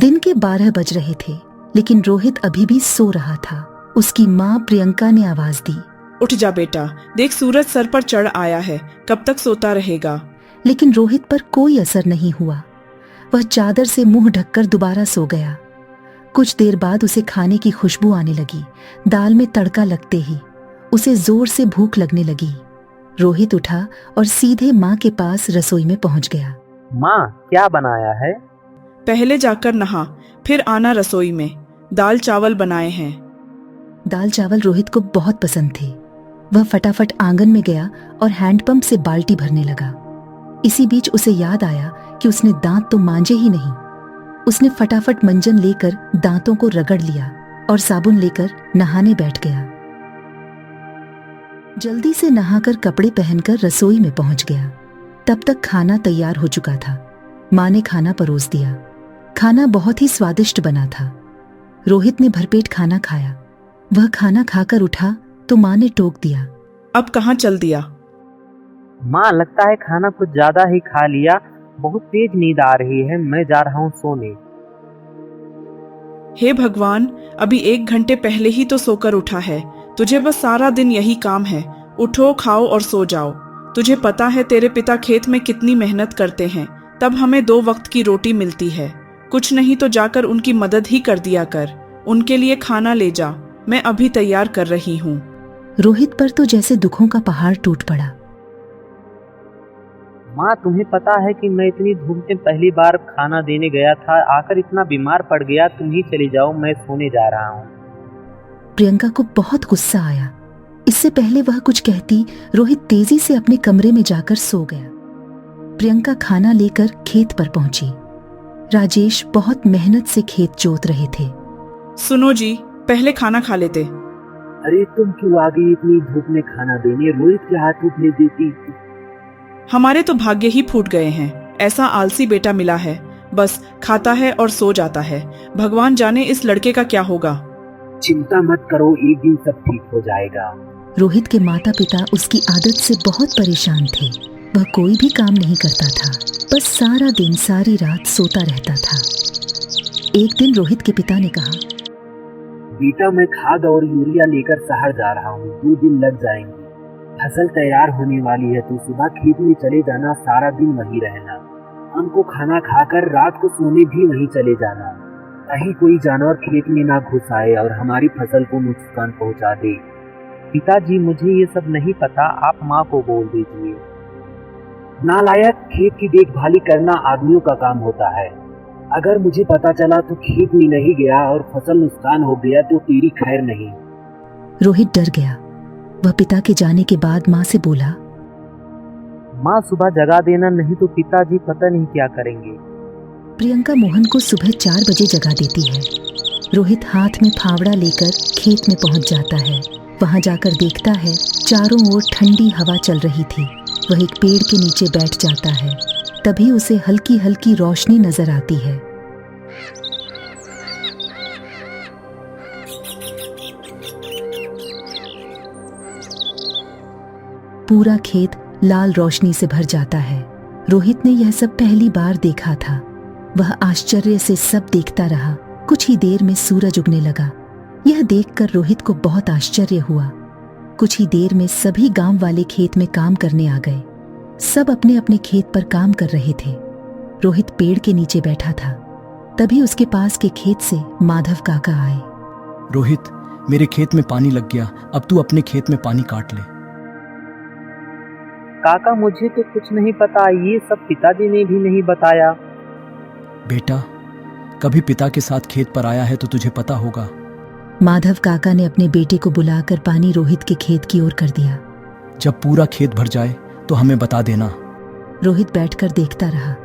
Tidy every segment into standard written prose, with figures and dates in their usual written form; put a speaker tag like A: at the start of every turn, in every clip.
A: दिन के 12 बज रहे थे, लेकिन रोहित अभी भी सो रहा था। उसकी माँ प्रियंका ने आवाज दी,
B: उठ जा बेटा, देख सूरज सर पर चढ़ आया है, कब तक सोता रहेगा।
A: लेकिन रोहित पर कोई असर नहीं हुआ। वह चादर से मुंह ढककर दोबारा सो गया। कुछ देर बाद उसे खाने की खुशबू आने लगी। दाल में तड़का लगते ही उसे जोर से भूख लगने लगी। रोहित उठा और सीधे माँ के पास रसोई में पहुंच गया।
C: माँ, क्या बनाया है?
B: पहले जाकर नहा, फिर आना रसोई में। दाल चावल बनाए हैं।
A: दाल चावल रोहित को बहुत पसंद थे। वह फटाफट आंगन में गया और हैंडपंप से बाल्टी भरने लगा। इसी बीच उसे याद आया कि उसने दांत तो मांजे ही नहीं। उसने फटाफट मंजन लेकर दांतों को रगड़ लिया और साबुन लेकर नहाने बैठ गया। जल्दी से नहाकर कपड़े पहनकर रसोई में पहुंच गया। तब तक खाना तैयार हो चुका था। माँ ने खाना परोस दिया। खाना बहुत ही स्वादिष्ट बना था। रोहित ने भरपेट खाना खाया। वह खाना खाकर उठा तो माँ ने टोक दिया,
B: अब कहाँ चल दिया?
C: माँ, लगता है खाना कुछ ज्यादा ही खा लिया। बहुत तेज नींद आ रही है, मैं जा रहा हूँ सोने।
B: हे भगवान, अभी 1 घंटे पहले ही तो सोकर उठा है। तुझे बस सारा दिन यही काम है, उठो, खाओ और सो जाओ। तुझे पता है तेरे पिता खेत में कितनी मेहनत करते हैं, तब हमें 2 वक्त की रोटी मिलती है। कुछ नहीं तो जाकर उनकी मदद ही कर दिया कर। उनके लिए खाना ले जा, मैं अभी तैयार कर रही हूँ।
A: रोहित पर तो जैसे दुखों का पहाड़ टूट पड़ा।
C: माँ, तुम्हें पता है कि मैं इतनी धूप में पहली बार खाना देने गया था, आकर इतना बीमार पड़ गया। तुम ही चली जाओ, मैं सोने जा रहा हूँ।
A: प्रियंका को बहुत गुस्सा आया। इससे पहले वह कुछ कहती, रोहित तेजी से अपने कमरे में जाकर सो गया। प्रियंका खाना लेकर खेत पर पहुंची। राजेश बहुत मेहनत से खेत जोत रहे थे।
B: सुनो जी, पहले खाना खा लेते।
C: अरे तुम क्यों आ गई इतनी धूप में खाना देने? रोहित के हाथों भेज देती।
B: हमारे तो भाग्य ही फूट गए हैं। ऐसा आलसी बेटा मिला है, बस खाता है और सो जाता है। भगवान जाने इस लड़के का क्या होगा।
C: चिंता मत करो, एक दिन सब ठीक हो जाएगा।
A: रोहित के माता पिता उसकी आदत से बहुत परेशान थे। वह कोई भी काम नहीं करता था, बस सारा दिन सारी रात सोता रहता था। एक दिन रोहित के पिता ने कहा,
C: बेटा, मैं खाद और यूरिया लेकर शहर जा रहा हूँ, 2 दिन लग जाएंगे। फसल तैयार होने वाली है तो सुबह खेत में चले जाना, सारा दिन वहीं रहना। शाम को खाना खाकर रात को सोने भी वहीं चले जाना। कहीं कोई जानवर खेत में ना घुस आए और हमारी फसल को नुकसान पहुंचा दे। पिताजी, मुझे ये सब नहीं पता, आप माँ को बोल दीजिए। नालायक, खेत की देखभाली करना आदमियों का काम होता है। अगर मुझे पता चला तो खेत में नहीं गया और फसल नुकसान हो गया तो तेरी खैर नहीं।
A: रोहित डर गया। वह पिता के जाने के बाद माँ से बोला,
C: माँ, सुबह जगा देना, नहीं तो पिताजी पता नहीं क्या करेंगे।
A: प्रियंका मोहन को सुबह 4 बजे जगा देती है। रोहित हाथ में फावड़ा लेकर खेत में पहुंच जाता है। वहां जाकर देखता है चारों ओर ठंडी हवा चल रही थी। वह एक पेड़ के नीचे बैठ जाता है। तभी उसे हल्की हल्की रोशनी नजर आती है। पूरा खेत लाल रोशनी से भर जाता है। रोहित ने यह सब पहली बार देखा था। वह आश्चर्य से सब देखता रहा। कुछ ही देर में सूरज उगने लगा। यह देखकर रोहित को बहुत आश्चर्य हुआ। कुछ ही देर में सभी गांव वाले खेत में काम करने आ गए। सब अपने अपने खेत पर काम कर रहे थे। रोहित पेड़ के नीचे बैठा था। तभी उसके पास के खेत से माधव काका आए।
D: रोहित, मेरे खेत में पानी लग गया, अब तू अपने खेत में पानी काट ले।
C: काका, मुझे तो कुछ नहीं पता, ये सब पिताजी ने भी नहीं बताया।
D: बेटा, कभी पिता के साथ खेत पर आया है तो तुझे पता होगा।
A: माधव काका ने अपने बेटे को बुलाकर पानी रोहित के खेत की ओर कर दिया।
D: जब पूरा खेत भर जाए तो हमें बता देना।
A: रोहित बैठकर देखता रहा,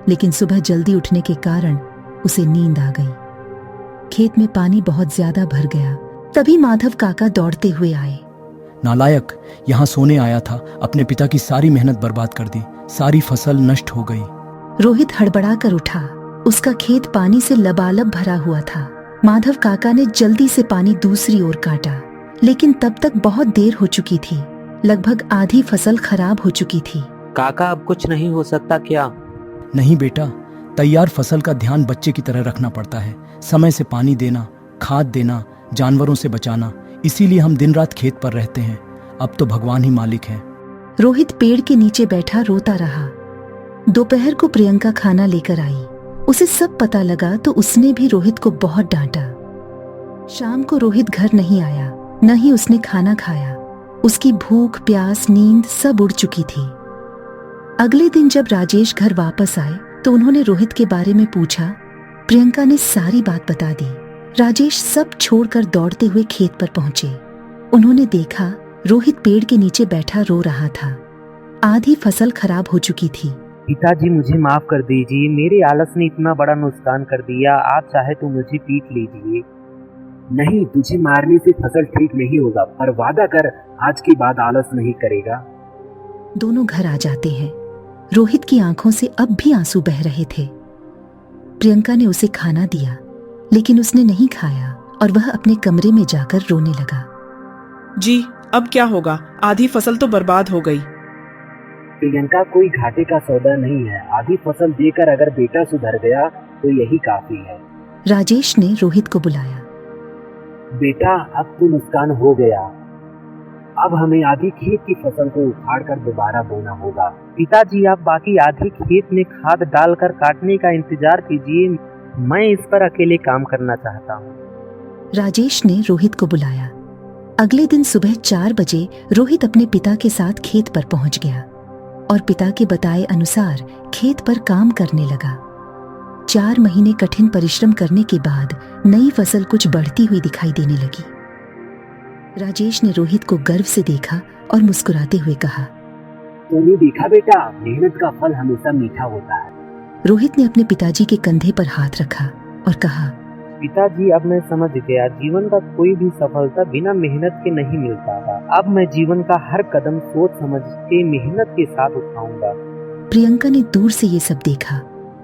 A: लेकिन सुबह जल्दी उठने के कारण उसे नींद आ गई। खेत में पानी बहुत ज्यादा भर गया। तभी माधव काका दौड़ते हुए आए।
D: नालायक, यहाँ सोने आया था, अपने पिता की सारी मेहनत बर्बाद कर दी, सारी फसल नष्ट हो गई।
A: रोहित हड़बड़ा कर उठा। उसका खेत पानी से लबालब भरा हुआ था। माधव काका ने जल्दी से पानी दूसरी ओर काटा, लेकिन तब तक बहुत देर हो चुकी थी। लगभग आधी फसल खराब हो चुकी थी।
C: काका, अब कुछ नहीं हो सकता क्या?
D: नहीं बेटा, तैयार फसल का ध्यान बच्चे की तरह रखना पड़ता है। समय से पानी देना, खाद देना, जानवरों से बचाना, इसीलिए हम दिन रात खेत पर रहते हैं। अब तो भगवान ही मालिक है।
A: रोहित पेड़ के नीचे बैठा रोता रहा। दोपहर को प्रियंका खाना लेकर आई। उसे सब पता लगा तो उसने भी रोहित को बहुत डांटा। शाम को रोहित घर नहीं आया, न ही उसने खाना खाया। उसकी भूख, प्यास, नींद सब उड़ चुकी थी। अगले दिन जब राजेश घर वापस आए तो उन्होंने रोहित के बारे में पूछा। प्रियंका ने सारी बात बता दी। राजेश सब छोड़कर दौड़ते हुए खेत पर पहुंचे। उन्होंने देखा रोहित पेड़ के नीचे बैठा रो रहा था। आधी फसल खराब हो चुकी थी।
C: पिताजी मुझे माफ कर दीजिए, मेरे आलस ने इतना बड़ा नुकसान कर दिया। आप चाहे तो मुझे पीट लीजिए। नहीं, तुझे मारने से फसल ठीक नहीं होगा, पर वादा कर आज के बाद आलस नहीं करेगा।
A: दोनों घर आ जाते हैं। रोहित की आंखों से अब भी आंसू बह रहे थे। प्रियंका ने उसे खाना दिया, लेकिन उसने नहीं खाया और वह अपने कमरे में जाकर रोने लगा।
B: जी, अब क्या होगा? आधी फसल तो बर्बाद हो गई।
C: प्रियंका, कोई घाटे का सौदा नहीं है। आधी फसल देकर अगर बेटा सुधर गया तो यही काफी है।
A: राजेश ने रोहित को बुलाया।
C: बेटा, अब तो नुकसान हो गया। अब हमें आधी खेत की फसल को उखाड़कर दोबारा बोना होगा। पिताजी, आप बाकी आधी खेत में खाद डालकर काटने का इंतजार कीजिए। मैं इस पर अकेले काम करना चाहता हूँ।
A: राजेश ने रोहित को बुलाया। अगले दिन सुबह 4 बजे रोहित अपने पिता के साथ खेत पर पहुंच गया और पिता के बताए अनुसार खेत पर काम करने लगा। 4 महीने कठिन परिश्रम करने के बाद नई फसल कुछ बढ़ती हुई दिखाई देने लगी। राजेश ने रोहित को गर्व से देखा और मुस्कुराते हुए कहा,
C: तूने देखा बेटा, मेहनत का फल हमेशा मीठा होता है।
A: रोहित ने अपने पिताजी के कंधे पर हाथ रखा और कहा,
C: पिताजी, अब मैं समझ गया, जीवन का कोई भी सफलता बिना मेहनत के नहीं मिलता था। अब मैं जीवन का हर कदम सोच समझ के मेहनत के साथ उठाऊंगा।
A: प्रियंका ने दूर से ये सब देखा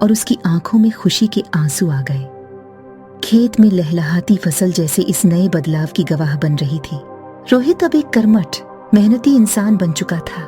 A: और उसकी आंखों में खुशी के आंसू आ गए। खेत में लहलहाती फसल जैसे इस नए बदलाव की गवाह बन रही थी। रोहित अब एक कर्मठ, मेहनती इंसान बन चुका था।